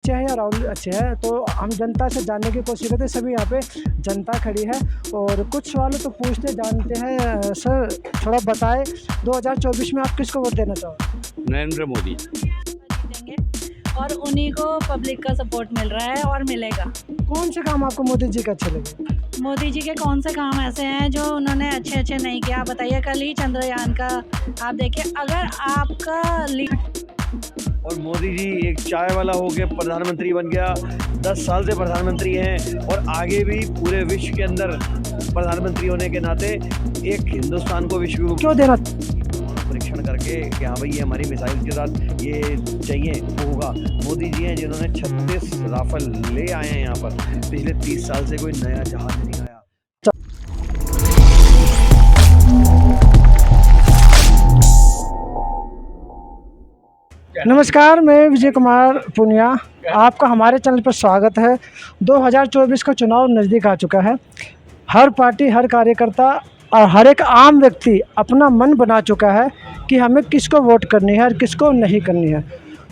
अच्छे हैं या राहुल अच्छे हैं, तो हम जनता से जानने की कोशिश करते हैं। सभी यहाँ पे जनता खड़ी है और कुछ सवाल तो पूछते जानते हैं। सर थोड़ा बताएं, 2024 में आप किसको वोट देना चाहोगे? नरेंद्र मोदी। जीतेंगे और उन्हीं को पब्लिक का सपोर्ट मिल रहा है और मिलेगा। कौन से काम आपको मोदी जी के अच्छे लगे? मोदी जी के कौन से काम ऐसे हैं जो उन्होंने अच्छे नहीं किया? आप बताइए, कल ही चंद्रयान का आप देखिए। अगर आपका और मोदी जी एक चाय वाला हो के प्रधानमंत्री बन गया, 10 साल से प्रधानमंत्री हैं और आगे भी पूरे विश्व के अंदर प्रधानमंत्री होने के नाते एक हिंदुस्तान को विश्व गुरु क्यों देना? परीक्षण करके कि हाँ भाई ये हमारी मिसाइल के साथ ये चाहिए वो होगा। मोदी जी हैं जिन्होंने 36 राफेल ले आए हैं यहाँ पर। पिछले 30 साल से कोई नया जहाज नहीं आया। नमस्कार, मैं विजय कुमार पुनिया, आपका हमारे चैनल पर स्वागत है। 2024 का चुनाव नज़दीक आ चुका है। हर पार्टी, हर कार्यकर्ता और हर एक आम व्यक्ति अपना मन बना चुका है कि हमें किसको वोट करनी है और किसको नहीं करनी है।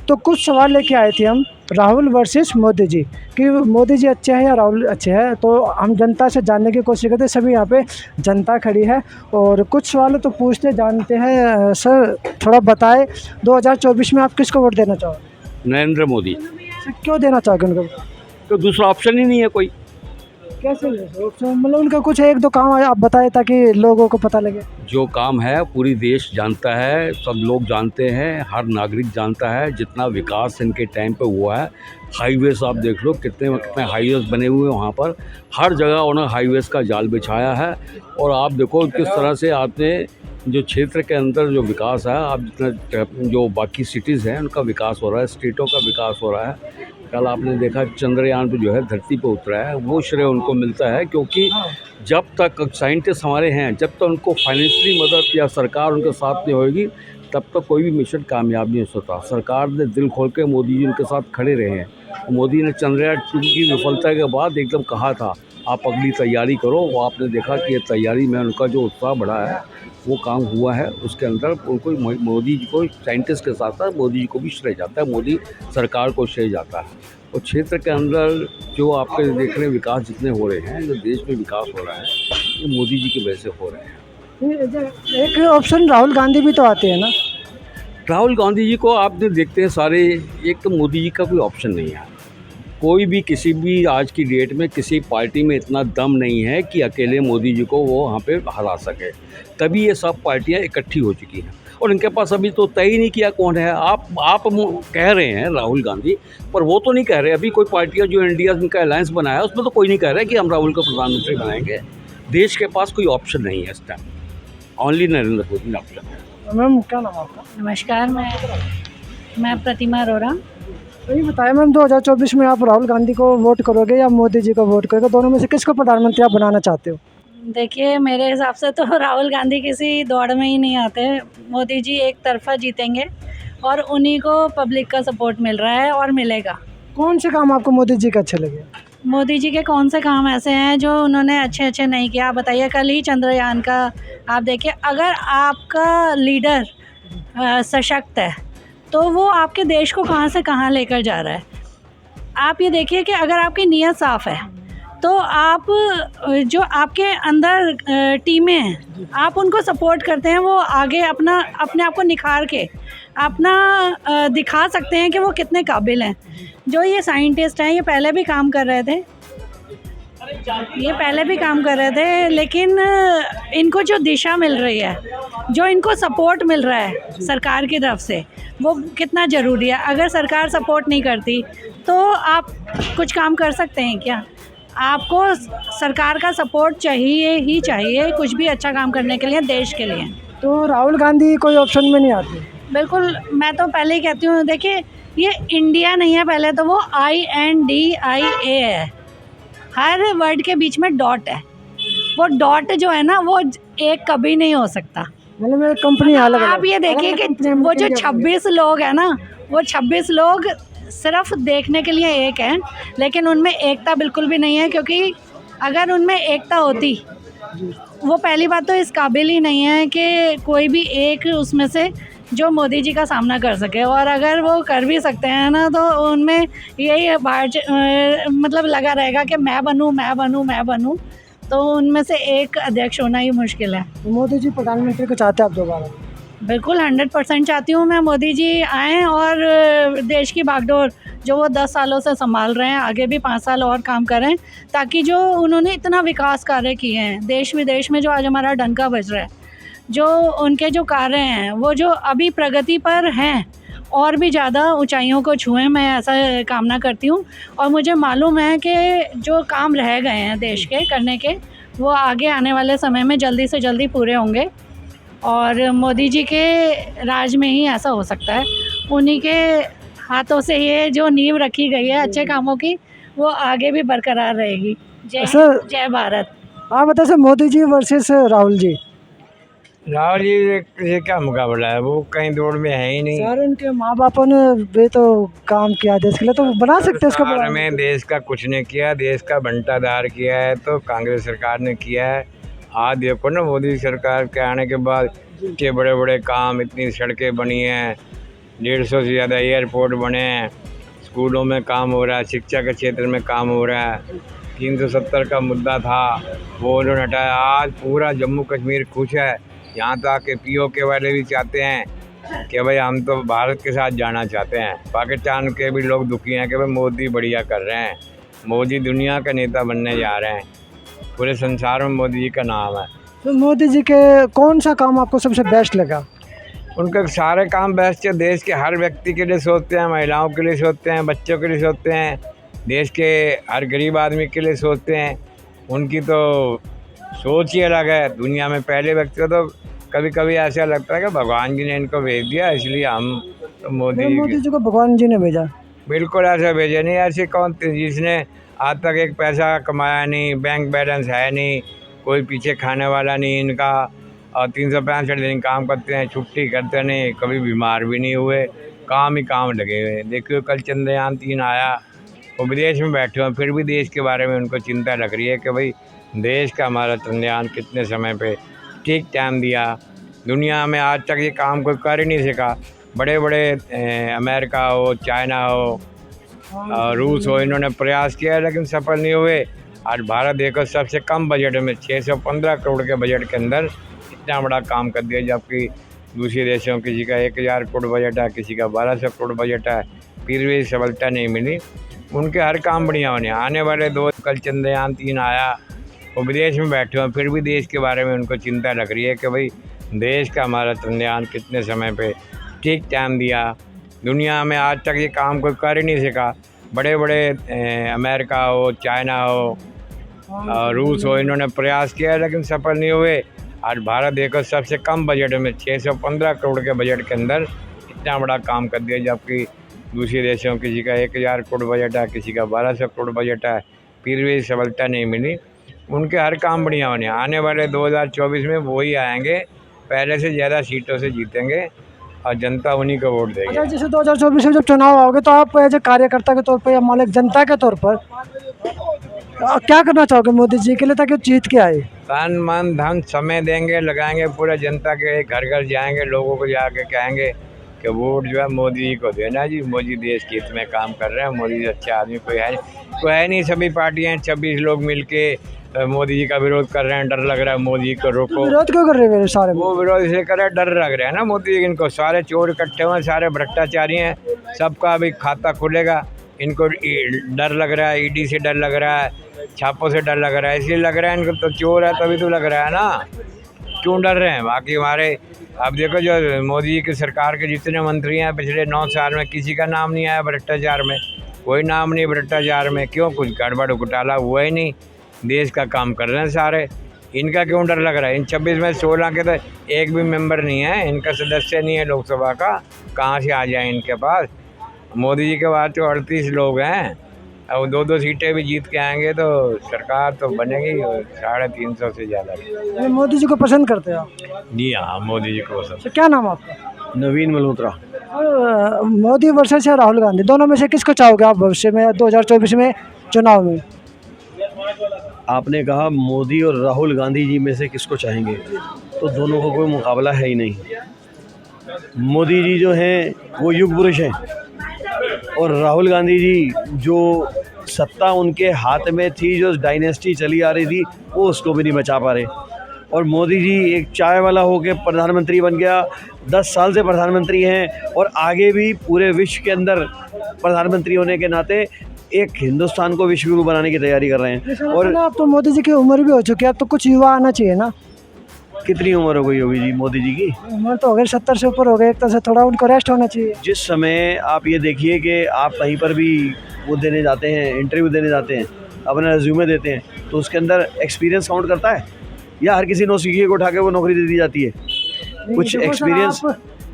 तो कुछ सवाल लेके आए थे हम, राहुल वर्सेस मोदी जी, कि मोदी जी अच्छे हैं या राहुल अच्छे हैं। तो हम जनता से जानने की कोशिश करते हैं। सभी यहाँ पे जनता खड़ी है और कुछ सवाल तो पूछते जानते हैं। सर थोड़ा बताएं, 2024 में आप किसको वोट देना चाहोगे? नरेंद्र मोदी। सर क्यों देना चाहोगे उनको? तो दूसरा ऑप्शन ही नहीं है कोई। कैसे मतलब उनका कुछ एक दो काम आप बताएं ताकि लोगों को पता लगे। जो काम है पूरी देश जानता है, सब लोग जानते हैं, हर नागरिक जानता है। जितना विकास इनके टाइम पे हुआ है, हाईवेज आप देख लो, कितने हाईवेज बने हुए हैं वहाँ पर। हर जगह उन्होंने हाईवेज का जाल बिछाया है। और आप देखो किस तरह से आपने जो क्षेत्र के अंदर जो विकास है, आप जितना जो बाकी सिटीज़ हैं उनका विकास हो रहा है, स्टेटों का विकास हो रहा है। कल आपने देखा चंद्रयान पे जो है धरती पे उतरा है, वो श्रेय उनको मिलता है। क्योंकि जब तक साइंटिस्ट हमारे हैं, जब तक उनको फाइनेंशियली मदद या सरकार उनके साथ नहीं होगी, तब तक कोई भी मिशन कामयाब नहीं हो सकता। सरकार ने दिल खोल के मोदी जी उनके साथ खड़े रहे हैं। मोदी ने चंद्रयान 2 की विफलता के बाद एकदम कहा था आप अगली तैयारी करो। वो आपने देखा कि ये तैयारी में उनका जो उत्साह बढ़ा है, वो काम हुआ है। उसके अंदर उनको मोदी जी को, साइंटिस्ट के साथ साथ मोदी जी को भी श्रेय जाता है, मोदी सरकार को श्रेय जाता है। और क्षेत्र के अंदर जो आपके देख रहे हैं विकास जितने हो रहे हैं, जो देश में विकास हो रहा है, ये मोदी जी की वजह से हो रहे हैं। एक ऑप्शन राहुल गांधी भी तो आते हैं ना? राहुल गांधी जी को आपने देखते हैं सारे, एक तो मोदी जी का कोई ऑप्शन नहीं है। कोई भी किसी भी आज की डेट में किसी पार्टी में इतना दम नहीं है कि अकेले मोदी जी को वो वहाँ पे हरा सके। तभी ये सब पार्टियाँ इकट्ठी हो चुकी हैं और इनके पास अभी तो तय ही नहीं किया कौन है। आप कह रहे हैं राहुल गांधी, पर वो तो नहीं कह रहे। अभी कोई पार्टियाँ जो इंडिया जिनका अलायंस बनाया उसमें तो कोई नहीं कह रहा है कि हम राहुल को प्रधानमंत्री बनाएंगे। देश के पास कोई ऑप्शन नहीं है इस time, only Narendra Modi option है। मैम क्या नाम आपका? नमस्कार, मैं प्रतिमा अरोरा। तो ये बताएं मैम, 2024 में आप राहुल गांधी को वोट करोगे या मोदी जी को वोट करोगे? दोनों में से किसको प्रधानमंत्री आप बनाना चाहते हो? देखिए, मेरे हिसाब से तो राहुल गांधी किसी दौड़ में ही नहीं आते। मोदी जी एक तरफा जीतेंगे और उन्हीं को पब्लिक का सपोर्ट मिल रहा है और मिलेगा। कौन से काम आपको मोदी जी के अच्छे लगे? मोदी जी के कौन से काम ऐसे हैं जो उन्होंने अच्छे नहीं किया? आप बताइए, कल ही चंद्रयान का आप देखिए। अगर आपका लीडर सशक्त है तो वो आपके देश को कहाँ से कहाँ लेकर जा रहा है। आप ये देखिए कि अगर आपकी नीयत साफ़ है तो आप जो आपके अंदर टीमें हैं, आप उनको सपोर्ट करते हैं, वो आगे अपने आप को निखार के अपना दिखा सकते हैं कि वो कितने काबिल हैं। जो ये साइंटिस्ट हैं, ये पहले भी काम कर रहे थे, लेकिन इनको जो दिशा मिल रही है, जो इनको सपोर्ट मिल रहा है सरकार की तरफ से, वो कितना ज़रूरी है। अगर सरकार सपोर्ट नहीं करती तो आप कुछ काम कर सकते हैं क्या? आपको सरकार का सपोर्ट चाहिए कुछ भी अच्छा काम करने के लिए, देश के लिए। तो राहुल गांधी कोई ऑप्शन में नहीं आते? बिल्कुल, मैं तो पहले ही कहती हूँ, देखिए ये इंडिया नहीं है, पहले तो वो INDIA है। हर वर्ड के बीच में डॉट है। वो डॉट जो है ना, वो एक कभी नहीं हो सकता। मतलब कंपनी अलग आप ये देखिए कि वो जो 26 लोग हैं ना, वो 26 लोग सिर्फ देखने के लिए एक हैं, लेकिन उनमें एकता बिल्कुल भी नहीं है। क्योंकि अगर उनमें एकता होती, वो पहली बात तो इस काबिल ही नहीं है कि कोई भी एक उसमें से जो मोदी जी का सामना कर सके। और अगर वो कर भी सकते हैं ना, तो उनमें यही मतलब लगा रहेगा कि मैं बनूं, मैं बनूं, मैं बनूं। तो उनमें से एक अध्यक्ष होना ही मुश्किल है। मोदी जी प्रधानमंत्री को चाहते हैं आप दोबारा? बिल्कुल 100% चाहती हूँ मैं मोदी जी आएँ और देश की बागडोर जो वो 10 सालों से संभाल रहे हैं, आगे भी 5 साल और काम करें, ताकि जो उन्होंने इतना विकास कार्य किए हैं देश विदेश में, जो आज हमारा डंका बज रहा है, जो उनके जो कार्य हैं वो जो अभी प्रगति पर हैं, और भी ज़्यादा ऊंचाइयों को छुएं, मैं ऐसा कामना करती हूँ। और मुझे मालूम है कि जो काम रह गए हैं देश के करने के, वो आगे आने वाले समय में जल्दी से जल्दी पूरे होंगे। और मोदी जी के राज में ही ऐसा हो सकता है। उन्हीं के हाथों से ये जो नींव रखी गई है अच्छे कामों की, वो आगे भी बरकरार रहेगी। जय सर, जय भारत। आप बताइए सर, मोदी जी वर्सेस राहुल जी। राहुल जी ये क्या मुकाबला है, वो कहीं दौड़ में है ही नहीं। सर उनके माँ बापों ने भी तो काम किया देश के लिए, तो बना सकते हैं इसको। सरकार में देश का कुछ नहीं किया, देश का बंटाधार किया है तो कांग्रेस सरकार ने किया है। आज देखो ना, मोदी सरकार के आने के बाद इतने बड़े बड़े काम, इतनी सड़कें बनी हैं, 150 से ज़्यादा एयरपोर्ट बने हैं, स्कूलों में काम हो रहा है, शिक्षा के क्षेत्र में काम हो रहा है। 370 का मुद्दा था, वो उन्होंने हटाया। आज पूरा जम्मू कश्मीर खुश है। यहाँ तक के POK वाले भी चाहते हैं कि भाई हम तो भारत के साथ जाना चाहते हैं। पाकिस्तान के भी लोग दुखी हैं कि भाई मोदी बढ़िया कर रहे हैं, मोदी दुनिया का नेता बनने जा रहे हैं, पूरे संसार में मोदी जी का नाम है। तो मोदी जी के कौन सा काम आपको सबसे बेस्ट लगा? उनके सारे काम बेस्ट है, देश के हर व्यक्ति के लिए सोचते हैं, महिलाओं के लिए सोचते हैं, बच्चों के लिए सोचते हैं, देश के हर गरीब आदमी के लिए सोचते हैं। उनकी तो सोच ही अलग है। दुनिया में पहले व्यक्ति को तो कभी कभी ऐसा लगता है कि भगवान जी ने इनको भेज दिया, इसलिए हम तो मोदी जी को भगवान जी ने भेजा? बिल्कुल ऐसा भेजा नहीं। ऐसे कौन जिसने आज तक एक पैसा कमाया नहीं, बैंक बैलेंस है नहीं, कोई पीछे खाने वाला नहीं इनका, और 365 दिन काम करते हैं, छुट्टी करते नहीं, कभी बीमार भी नहीं हुए, काम ही काम लगे हुए। देखिए कल चंद्रयान 3 आया, वो विदेश में बैठे हुए, फिर भी देश के बारे में उनको चिंता लग रही है कि भाई देश का हमारा चंद्रयान कितने समय पे ठीक टाइम दिया। दुनिया में आज तक ये काम कोई कर ही नहीं सका। बड़े बड़े अमेरिका हो, चाइना हो, रूस हो, इन्होंने प्रयास किया है लेकिन सफल नहीं हुए। आज भारत देखो सबसे कम बजट में 615 करोड़ के बजट के अंदर इतना बड़ा काम कर दिया, जबकि दूसरे देशों किसी का 1000 करोड़ बजट है, किसी का 1200 करोड़ बजट है, फिर भी सफलता नहीं मिली। उनके हर काम बढ़िया होने आने वाले कल चंद्रयान 3 आया, वो विदेश में बैठे हुए, फिर भी देश के बारे में उनको चिंता लग रही है कि भाई देश का हमारा चंद्रयान कितने समय पे ठीक टाइम दिया। दुनिया में आज तक ये काम कोई कर ही नहीं सका। बड़े बड़े अमेरिका हो, चाइना हो, रूस हो, इन्होंने प्रयास किया है लेकिन सफल नहीं हुए। आज भारत देखो सबसे कम बजट में 615 करोड़ के बजट के अंदर इतना बड़ा काम कर दिया, जबकि दूसरे देशों किसी का 1000 करोड़ बजट है, किसी का 1200 करोड़ बजट है, फिर भी सफलता नहीं मिली। उनके हर काम बढ़िया होने आने वाले 2024 में वही आएंगे, पहले से ज़्यादा सीटों से जीतेंगे और जनता उन्हीं को वोट देगी। अच्छा, जैसे 2024 में जब चुनाव आओगे तो आप एज ए कार्यकर्ता के तौर पर या मान लो जनता के तौर पर क्या करना चाहोगे मोदी जी के लिए ताकि वो जीत के आए? तन मन धन समय देंगे, लगाएंगे, पूरे जनता के घर घर जाएंगे, लोगों को जाके कहेंगे कि वोट जो है मोदी जी को देना जी, मोदी देश के हित में काम कर रहे हैं, मोदी जी अच्छे आदमी कोई है नहीं। सभी पार्टियां 26 लोग मिलके मोदी जी का विरोध कर रहे हैं, डर लग रहा है मोदी जी को रोको। तो विरोध क्यों कर रहे हैं सारे? वो विरोध इसलिए कर रहे हैं, डर लग रहा है ना मोदी जी। इनको सारे चोर इकट्ठे हुए, सारे भ्रष्टाचारी हैं, सबका अभी खाता खुलेगा, इनको डर लग रहा है, ED से डर लग रहा है, छापों से डर लग रहा है, इसलिए लग रहा है इनको तो चोर है तभी तो लग रहा है ना, क्यों डर रहे हैं। बाकी हमारे अब देखो जो मोदी जी की सरकार के जितने मंत्री हैं पिछले 9 साल में किसी का नाम नहीं आया भ्रष्टाचार में, कोई नाम नहीं भ्रष्टाचार में। क्यों? कुछ गड़बड़ घोटाला हुआ ही नहीं, देश का काम कर रहे हैं सारे। इनका क्यों डर लग रहा है? इन 26 में 16 के तो एक भी मेंबर नहीं है, इनका सदस्य नहीं है लोकसभा का, कहाँ से आ जाए इनके पास। मोदी जी के बाद तो 38 लोग हैं, अब 2-2 सीटें भी जीत के आएंगे तो सरकार तो बनेगी 350 से ज़्यादा। मोदी जी को पसंद करते हैं आप? जी हाँ, मोदी जी को पसंद। तो क्या नाम है आपका? नवीन मल्होत्रा। मोदी वर्सेस या राहुल गांधी, दोनों में से किसको चाहोगे आप भविष्य में 2024 में चुनाव में? आपने कहा मोदी और राहुल गांधी जी में से किसको चाहेंगे, तो दोनों का कोई मुकाबला है ही नहीं। मोदी जी जो हैं वो युग पुरुष हैं, और राहुल गांधी जी जो सत्ता उनके हाथ में थी, जो डायनेस्टी चली आ रही थी, वो उसको भी नहीं बचा पा रहे। और मोदी जी एक चाय वाला होकर प्रधानमंत्री बन गया, 10 साल से प्रधानमंत्री हैं, और आगे भी पूरे विश्व के अंदर प्रधानमंत्री होने के नाते एक हिंदुस्तान को विश्व गुरु बनाने की तैयारी कर रहे हैं। और अब तो मोदी जी की उम्र भी हो चुकी है, अब तो कुछ युवा आना चाहिए ना। कितनी उम्र हो गई होगी जी मोदी जी की? उम्र तो हो गई 70 से ऊपर हो गए, एक तरह से थोड़ा उनको रेस्ट होना चाहिए। जिस समय आप ये देखिए कि आप कहीं पर भी वो देने जाते हैं, इंटरव्यू देने जाते हैं, अपना रिज्यूमे देते हैं, तो उसके अंदर एक्सपीरियंस काउंट करता है, या हर किसी नौसिखिए को उठा के वो नौकरी दे दी जाती है? कुछ देखो सर, एक्सपीरियंस।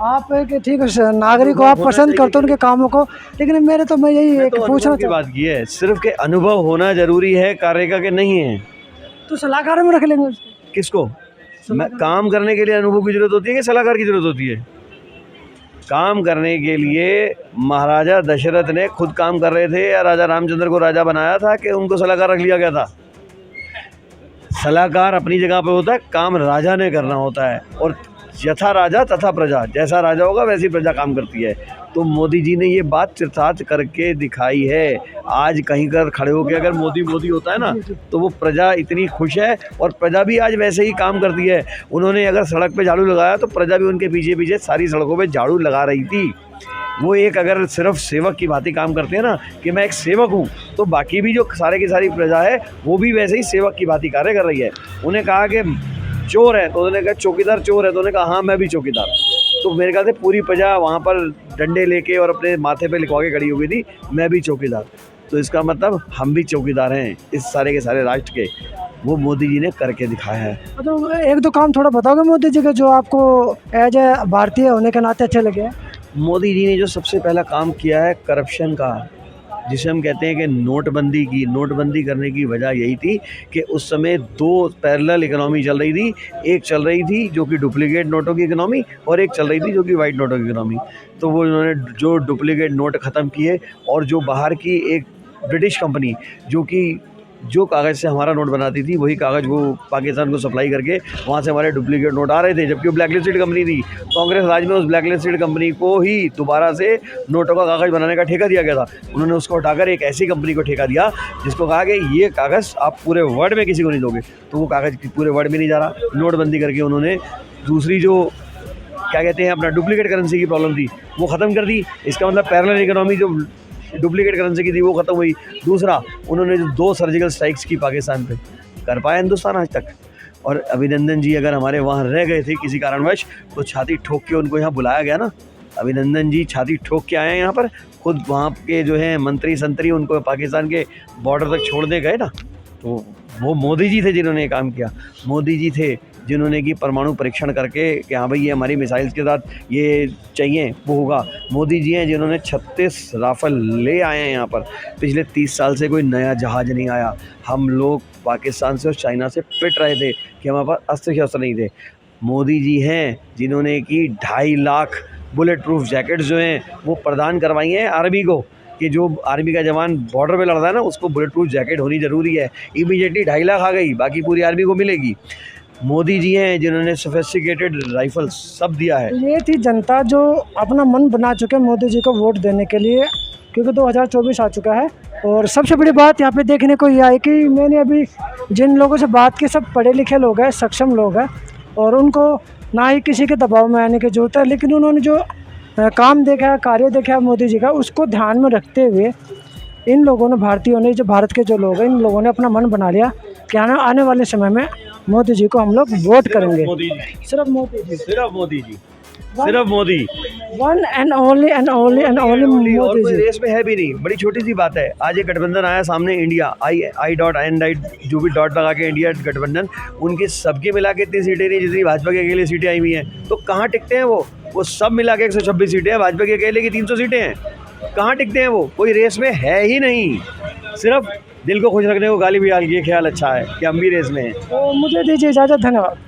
आप एक ठीक है सर, नागरिक को आप पसंद करते हो उनके कामों को, लेकिन मेरे तो मैं यही एक तो पूछना अनुभव की बात की है, सिर्फ के अनुभव होना जरूरी है, कार्य का के नहीं है। तो सलाहकार में रख लेंगे उसको। किसको? काम करने के लिए अनुभव की जरूरत होती है कि सलाहकार की जरूरत होती है? काम करने के लिए महाराजा दशरथ ने खुद काम कर रहे थे, या राजा रामचंद्र को राजा बनाया था कि उनको सलाहकार रख लिया गया था? सलाहकार अपनी जगह पे होता है, काम राजा ने करना होता है, और यथा राजा तथा प्रजा, जैसा राजा होगा वैसी प्रजा काम करती है। तो मोदी जी ने ये बात चिरताज करके दिखाई है। आज कहीं कर खड़े होकर अगर मोदी मोदी होता है ना, तो वो प्रजा इतनी खुश है, और प्रजा भी आज वैसे ही काम करती है। उन्होंने अगर सड़क पे झाड़ू लगाया तो प्रजा भी उनके पीछे पीछे सारी सड़कों पे झाड़ू लगा रही थी। वो एक अगर सिर्फ सेवक की भांति काम करते हैं ना, कि मैं एक सेवक हूँ, तो बाकी भी जो सारे की सारी प्रजा है वो भी वैसे ही सेवक की भांति कार्य कर रही है। उन्हें कहा कि चोर है, तो उन्होंने कहा चौकीदार चोर है, तो उन्होंने कहा हाँ मैं भी चौकीदार। तो मेरे ख्याल से पूरी प्रजा वहाँ पर डंडे लेके और अपने माथे पे लिखवा के खड़ी हो गई थी, मैं भी चौकीदार। तो इसका मतलब हम भी चौकीदार हैं इस सारे के सारे राष्ट्र के। वो मोदी जी ने करके दिखाया है। तो एक दो काम थोड़ा बताओगे मोदी जी के जो आपको एज ए भारतीय होने के नाते अच्छे लगे? मोदी जी ने जो सबसे पहला काम किया है करप्शन का, जिसे हम कहते हैं कि नोटबंदी की। नोटबंदी करने की वजह यही थी कि उस समय दो पैरेलल इकोनॉमी चल रही थी। एक चल रही थी जो कि डुप्लीकेट नोटों की इकोनॉमी, और एक चल रही थी जो कि वाइट नोटों की इकोनॉमी। तो वो उन्होंने जो डुप्लीकेट नोट ख़त्म किए, और जो बाहर की एक ब्रिटिश कंपनी जो कि जो कागज़ से हमारा नोट बनाती थी, वही कागज़ वो पाकिस्तान को सप्लाई करके वहाँ से हमारे डुप्लीकेट नोट आ रहे थे, जबकि वो ब्लैकलिस्टेड कंपनी थी। कांग्रेस राज में उस ब्लैकलिस्टेड कंपनी को ही दोबारा से नोटों का कागज़ बनाने का ठेका दिया गया था। उन्होंने उसको हटाकर एक ऐसी कंपनी को ठेका दिया जिसको कहा कि ये कागज़ आप पूरे वर्ल्ड में किसी को नहीं दोगे। तो वो कागज़ पूरे वर्ल्ड में नहीं जा रहा। नोटबंदी करके उन्होंने दूसरी जो क्या कहते हैं अपना डुप्लीकेट करेंसी की प्रॉब्लम थी वो ख़त्म कर दी। इसका मतलब पैरेलल इकोनॉमी जो डुप्लीकेट करेंसी की थी वो ख़त्म हुई। दूसरा, उन्होंने जो 2 सर्जिकल स्ट्राइक्स की पाकिस्तान पे, कर पाया हिंदुस्तान आज तक? और अभिनंदन जी अगर हमारे वहाँ रह गए थे किसी कारणवश, तो छाती ठोक के उनको यहाँ बुलाया गया ना। अभिनंदन जी छाती ठोक के आए हैं यहाँ पर, खुद वहाँ के जो हैं मंत्री संतरी उनको पाकिस्तान के बॉर्डर तक छोड़ने गए ना। तो वो मोदी जी थे जिन्होंने ये काम किया। मोदी जी थे जिन्होंने कि परमाणु परीक्षण करके कि हाँ भाई ये हमारी मिसाइल्स के साथ ये चाहिए वो होगा। मोदी जी हैं जिन्होंने 36 राफेल ले आए हैं यहाँ पर। पिछले 30 साल से कोई नया जहाज़ नहीं आया। हम लोग पाकिस्तान से और चाइना से पिट रहे थे कि हमारे पास अस्त्र शस्त्र नहीं थे। मोदी जी हैं जिन्होंने कि 2.5 लाख बुलेट प्रूफ जैकेट्स जो हैं वो प्रदान करवाई हैं आर्मी को, कि जो आर्मी का जवान बॉर्डर पे लड़ रहा है ना उसको बुलेट प्रूफ जैकेट होनी ज़रूरी है। इमीडिएटली 2.5 लाख आ गई, बाकी पूरी आर्मी को मिलेगी। मोदी जी हैं जिन्होंने सोफिस्टिकेटेड राइफल सब दिया है। ये थी जनता जो अपना मन बना चुके हैं मोदी जी को वोट देने के लिए, क्योंकि 2024 आ चुका है। और सबसे बड़ी बात यहाँ पे देखने को ये आई कि मैंने अभी जिन लोगों से बात की सब पढ़े लिखे लोग हैं, सक्षम लोग हैं, और उनको ना ही किसी के दबाव में आने की ज़रूरत है। लेकिन उन्होंने जो काम देखा है, कार्य देखा है मोदी जी का, उसको ध्यान में रखते हुए इन लोगों ने, भारतीयों ने, जो भारत के जो लोग हैं, इन लोगों ने अपना मन बना लिया कि आने वाले समय में मोदी जी को हम लोग वोट करेंगे। मोदी जी, सिर्फ मोदी जी, सिर्फ मोदी जी, सिर्फ मोदी, वन एंड ओनली और मोदी कोई जी। रेस में है भी नहीं। बड़ी छोटी सी बात है। आज ये गठबंधन आया सामने, इंडिया आई डॉट जो भी डॉट लगा के इंडिया गठबंधन, उनकी सबके मिला के इतनी सीटें नहीं जितनी भाजपा के अकेले सीटें आई हुई हैं। तो कहाँ टिकते हैं वो सब मिला के 126 सीटें हैं, भाजपा के अकेले की 300 सीटें हैं। कहाँ टिकते हैं वो? कोई रेस में है ही नहीं। सिर्फ दिल को खुश रखने को गाली भी डाल, ये ख्याल अच्छा है कि हम भी रेस में हैं। तो मुझे दीजिए इजाज़त, धन्यवाद।